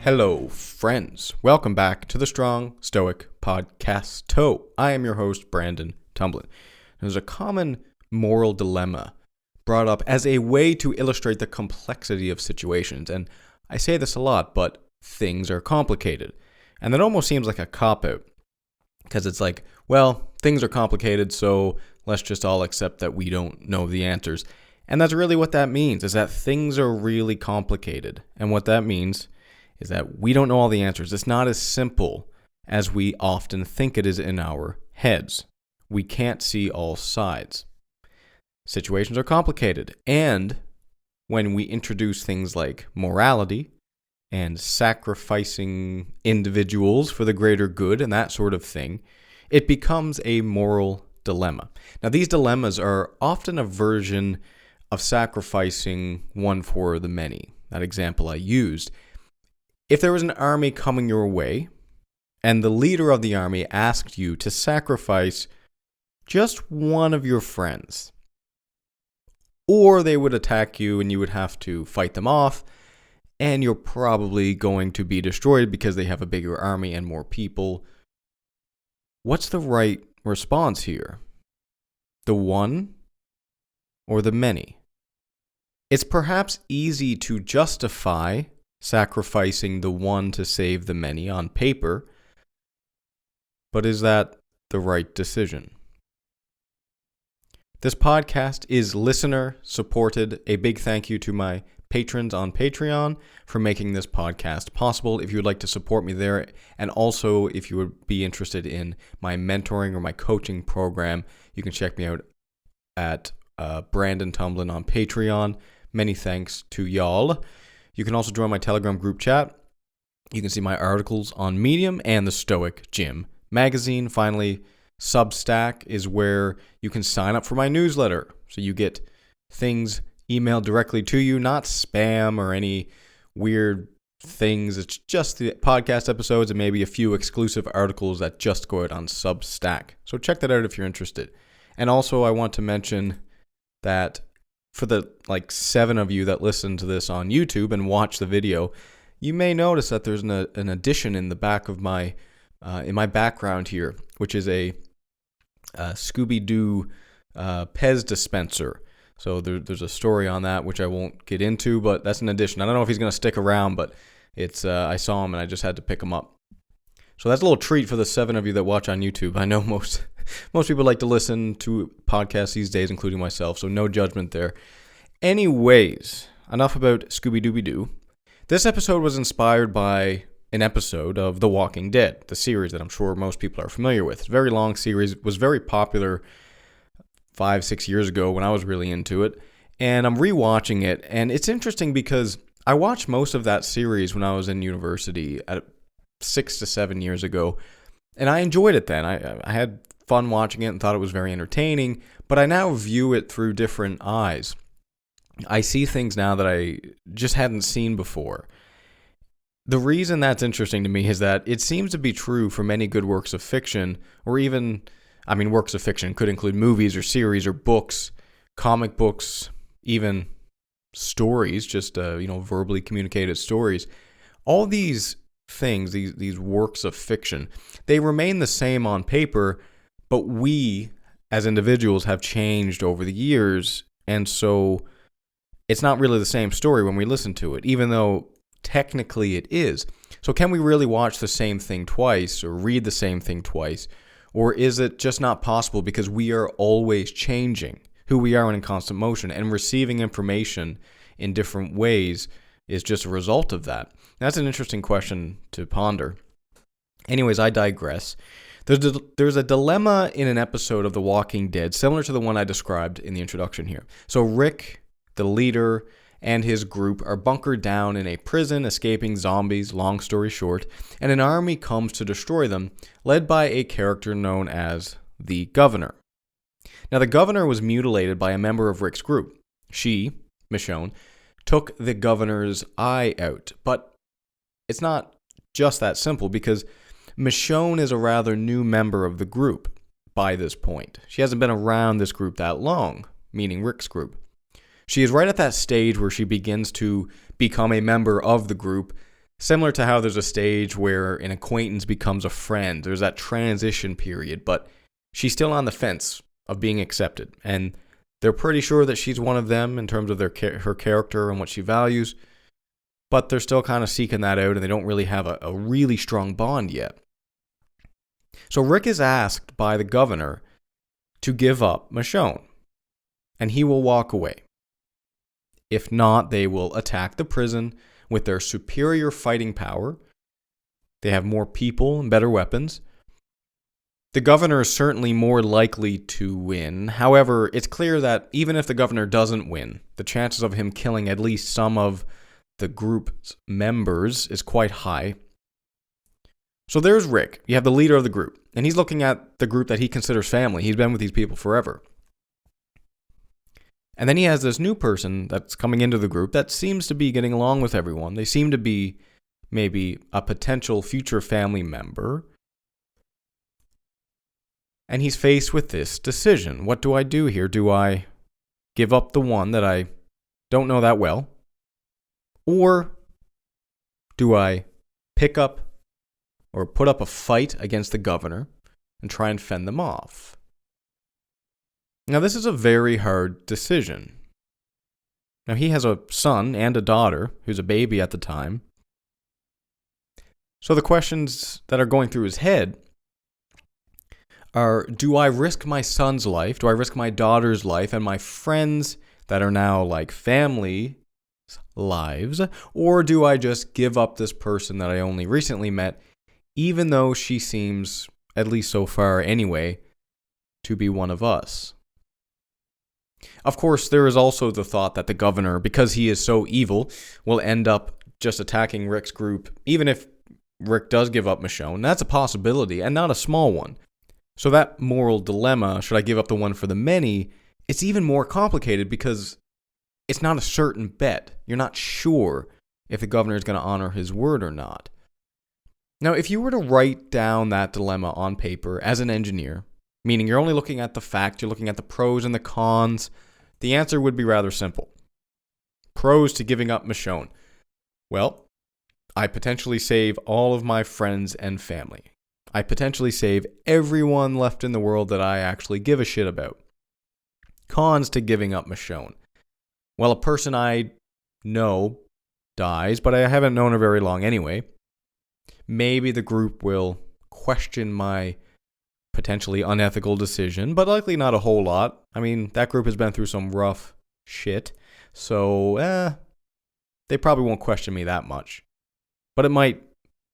Hello, friends. Welcome back to the Strong Stoic Podcast. I am your host, Brandon Tumblin. There's a common moral dilemma brought up as a way to illustrate the complexity of situations. And I say this a lot, but things are complicated. And that almost seems like a cop-out. Because it's like, well, things are complicated, so let's just all accept that we don't know the answers. And that's really what that means, is that things are really complicated. And what that means is that we don't know all the answers. It's not as simple as we often think it is in our heads. We can't see all sides. Situations are complicated. And when we introduce things like morality and sacrificing individuals for the greater good and that sort of thing, it becomes a moral dilemma. Now, these dilemmas are often a version of sacrificing one for the many. That example I used. If there was an army coming your way, and the leader of the army asked you to sacrifice just one of your friends, or they would attack you and you would have to fight them off, and you're probably going to be destroyed because they have a bigger army and more people, what's the right response here? The one or the many? It's perhaps easy to justify sacrificing the one to save the many on paper, but is that the right decision? This podcast is listener supported. A big thank you to my patrons on Patreon for making this podcast possible. If you would like to support me there, and also if you would be interested in my mentoring or my coaching program, you can check me out at Brandon Tumblin on Patreon. Many thanks to y'all. You can also join my Telegram group chat. You can see my articles on Medium and the Stoic Gym magazine. Finally, Substack is where you can sign up for my newsletter. So you get things emailed directly to you, not spam or any weird things. It's just the podcast episodes and maybe a few exclusive articles that just go out on Substack. So check that out if you're interested. And also I want to mention that for the 7 of you that listen to this on YouTube and watch the video, you may notice that there's an addition in the back of my in my background here, which is a Scooby-Doo Pez dispenser. So there's a story on that which I won't get into, but that's an addition. I don't know if he's going to stick around, but it's I saw him and I just had to pick him up. So that's a little treat for the 7 of you that watch on YouTube. I know most people like to listen to podcasts these days, including myself, so no judgment there. Anyways, enough about Scooby-Dooby-Doo. This episode was inspired by an episode of The Walking Dead, the series that I'm sure most people are familiar with. It's a very long series. It was very popular 5-6 years ago when I was really into it, and I'm rewatching it, and it's interesting because I watched most of that series when I was in university at 6 to 7 years ago, and I enjoyed it then. I had fun watching it and thought it was very entertaining, but I now view it through different eyes. I see things now that I just hadn't seen before. The reason that's interesting to me is that it seems to be true for many good works of fiction, or even, works of fiction could include movies or series or books, comic books, even stories, just verbally communicated stories. All these things, these works of fiction, they remain the same on paper, but we as individuals have changed over the years, and so it's not really the same story when we listen to it, even though technically it is. So can we really watch the same thing twice or read the same thing twice, or is it just not possible because we are always changing who we are in constant motion, and receiving information in different ways is just a result of that? That's an interesting question to ponder. Anyways, I digress. There's a dilemma in an episode of The Walking Dead, similar to the one I described in the introduction here. So Rick, the leader, and his group are bunkered down in a prison, escaping zombies, long story short, and an army comes to destroy them, led by a character known as the Governor. Now, the Governor was mutilated by a member of Rick's group. She, Michonne, took the Governor's eye out, but it's not just that simple, because Michonne is a rather new member of the group by this point. She hasn't been around this group that long, meaning Rick's group. She is right at that stage where she begins to become a member of the group, Similar to how there's a stage where an acquaintance becomes a friend. There's that transition period, but she's still on the fence of being accepted. And they're pretty sure that she's one of them in terms of her character and what she values. But they're still kind of seeking that out, and they don't really have a really strong bond yet. So Rick is asked by the governor to give up Michonne, and he will walk away. If not, they will attack the prison with their superior fighting power. They have more people and better weapons. The governor is certainly more likely to win. However, it's clear that even if the governor doesn't win, the chances of him killing at least some of the group's members is quite high. So there's Rick. You have the leader of the group, and he's looking at the group that he considers family. He's been with these people forever. And then he has this new person that's coming into the group that seems to be getting along with everyone. They seem to be maybe a potential future family member. And he's faced with this decision. What do I do here? Do I give up the one that I don't know that well? Or do I pick up or put up a fight against the governor and try and fend them off? Now, this is a very hard decision. Now, he has a son and a daughter who's a baby at the time. So the questions that are going through his head are, do I risk my son's life? Do I risk my daughter's life and my friends that are now like family lives? Or do I just give up this person that I only recently met, even though she seems, at least so far anyway, to be one of us? Of course, there is also the thought that the governor, because he is so evil, will end up just attacking Rick's group, even if Rick does give up Michonne. That's a possibility, and not a small one. So that moral dilemma, should I give up the one for the many, it's even more complicated because it's not a certain bet. You're not sure if the governor is going to honor his word or not. Now, if you were to write down that dilemma on paper as an engineer, meaning you're only looking at the facts, you're looking at the pros and the cons, the answer would be rather simple. Pros to giving up Michonne. Well, I potentially save all of my friends and family. I potentially save everyone left in the world that I actually give a shit about. Cons to giving up Michonne. Well, a person I know dies, but I haven't known her very long anyway. Maybe the group will question my potentially unethical decision, but likely not a whole lot. I mean, that group has been through some rough shit, so they probably won't question me that much. But it might,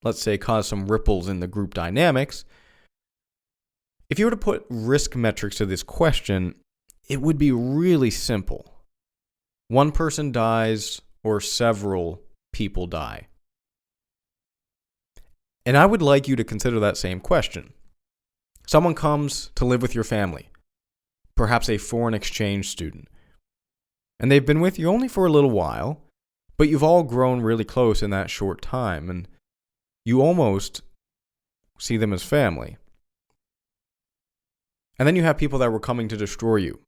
let's say, cause some ripples in the group dynamics. If you were to put risk metrics to this question, it would be really simple. One person dies or several people die. And I would like you to consider that same question. Someone comes to live with your family, perhaps a foreign exchange student, and they've been with you only for a little while, but you've all grown really close in that short time, and you almost see them as family. And then you have people that were coming to destroy you,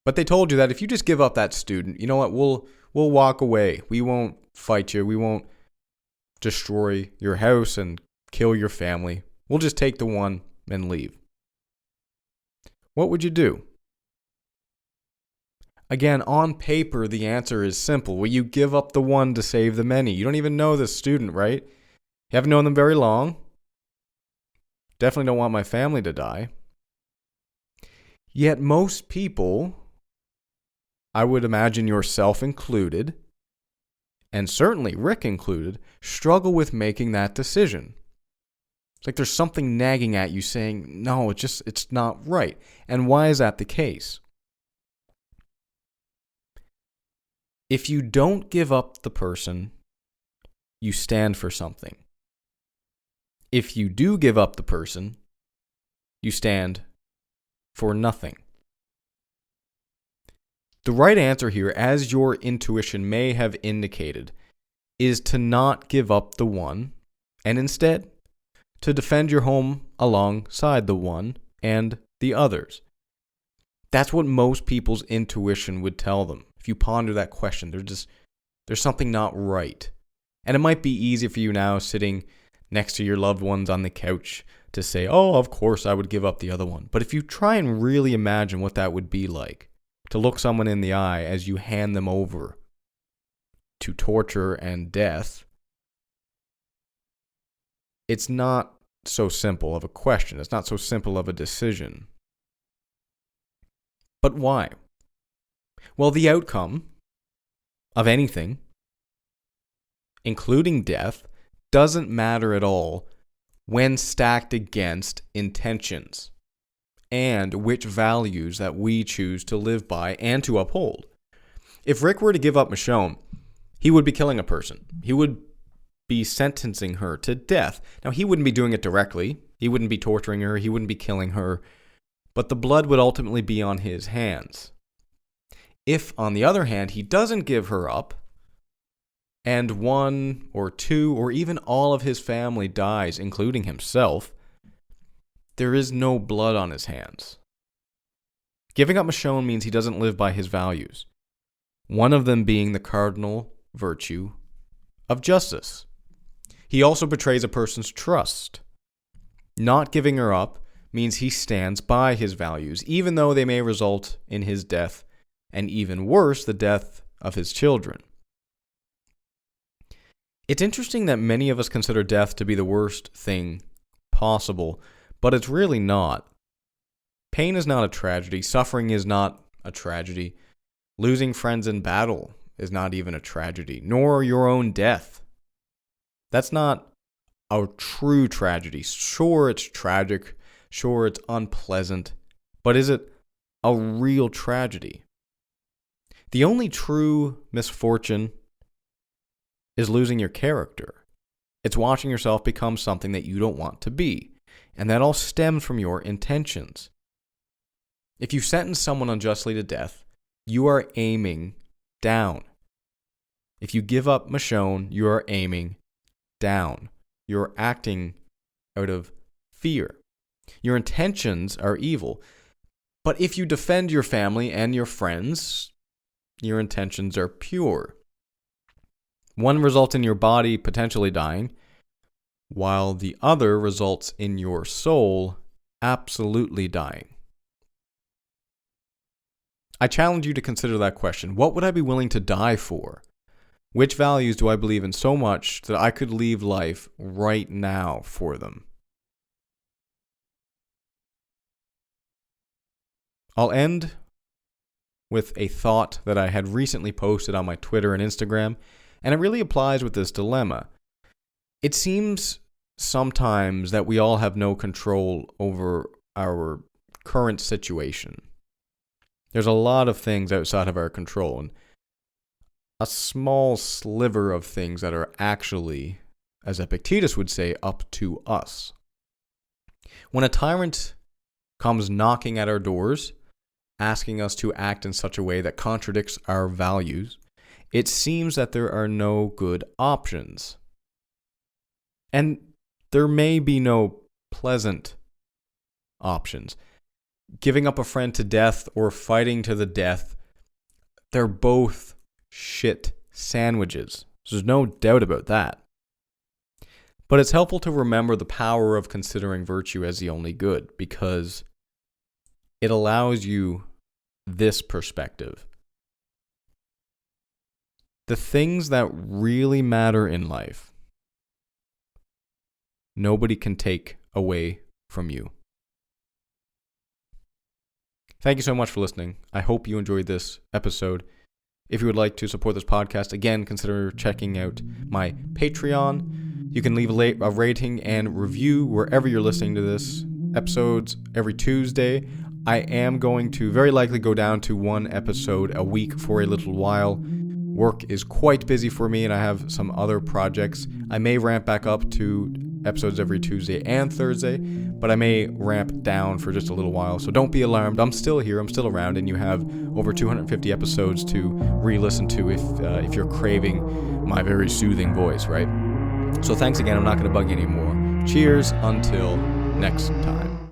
but they told you that if you just give up that student, you know what, we'll walk away. We won't fight you. We won't destroy your house and kill your family. We'll just take the one and leave. What would you do? Again, on paper, the answer is simple. Will you give up the one to save the many? You don't even know this student, right? You haven't known them very long. Definitely don't want my family to die. Yet most people, I would imagine yourself included, and certainly Rick included, struggle with making that decision. It's like there's something nagging at you saying, no, it's not right. And why is that the case? If you don't give up the person, you stand for something. If you do give up the person, you stand for nothing. The right answer here, as your intuition may have indicated, is to not give up the one, and instead to defend your home alongside the one and the others. That's what most people's intuition would tell them. If you ponder that question, there's something not right. And it might be easy for you now sitting next to your loved ones on the couch to say, oh, of course I would give up the other one. But if you try and really imagine what that would be like, to look someone in the eye as you hand them over to torture and death, it's not so simple of a question. It's not so simple of a decision. But why? Well, the outcome of anything, including death, doesn't matter at all when stacked against intentions and which values that we choose to live by and to uphold. If Rick were to give up Michonne, he would be killing a person. He would be sentencing her to death. Now, he wouldn't be doing it directly. He wouldn't be torturing her. He wouldn't be killing her. But the blood would ultimately be on his hands. If, on the other hand, he doesn't give her up, and one or two or even all of his family dies, including himself, there is no blood on his hands. Giving up Michonne means he doesn't live by his values, one of them being the cardinal virtue of justice. He also betrays a person's trust. Not giving her up means he stands by his values, even though they may result in his death, and even worse, the death of his children. It's interesting that many of us consider death to be the worst thing possible, but it's really not. Pain is not a tragedy. Suffering is not a tragedy. Losing friends in battle is not even a tragedy, nor your own death. That's not a true tragedy. Sure, it's tragic. Sure, it's unpleasant. But is it a real tragedy? The only true misfortune is losing your character. It's watching yourself become something that you don't want to be. And that all stems from your intentions. If you sentence someone unjustly to death, you are aiming down. If you give up Michonne, you are aiming down. You're acting out of fear. Your intentions are evil. But if you defend your family and your friends, your intentions are pure. One results in your body potentially dying, while the other results in your soul absolutely dying. I challenge you to consider that question. What would I be willing to die for? Which values do I believe in so much that I could leave life right now for them? I'll end with a thought that I had recently posted on my Twitter and Instagram, and it really applies with this dilemma. It seems sometimes that we all have no control over our current situation. There's a lot of things outside of our control, and a small sliver of things that are actually, as Epictetus would say, up to us. When a tyrant comes knocking at our doors, asking us to act in such a way that contradicts our values, it seems that there are no good options. And there may be no pleasant options. Giving up a friend to death or fighting to the death, they're both shit sandwiches. There's no doubt about that. But it's helpful to remember the power of considering virtue as the only good, because it allows you this perspective. The things that really matter in life, nobody can take away from you. Thank you so much for listening. I hope you enjoyed this episode. If you would like to support this podcast, again, consider checking out my Patreon. You can leave a rating and review wherever you're listening to this. Episodes every Tuesday. I am going to very likely go down to one episode a week for a little while. Work is quite busy for me, and I have some other projects. I may ramp back up to episodes every Tuesday and Thursday, but I may ramp down for just a little while. So don't be alarmed. I'm still here. I'm still around, and you have over 250 episodes to re-listen to if you're craving my very soothing voice, right? So thanks again. I'm not going to bug you anymore. Cheers until next time.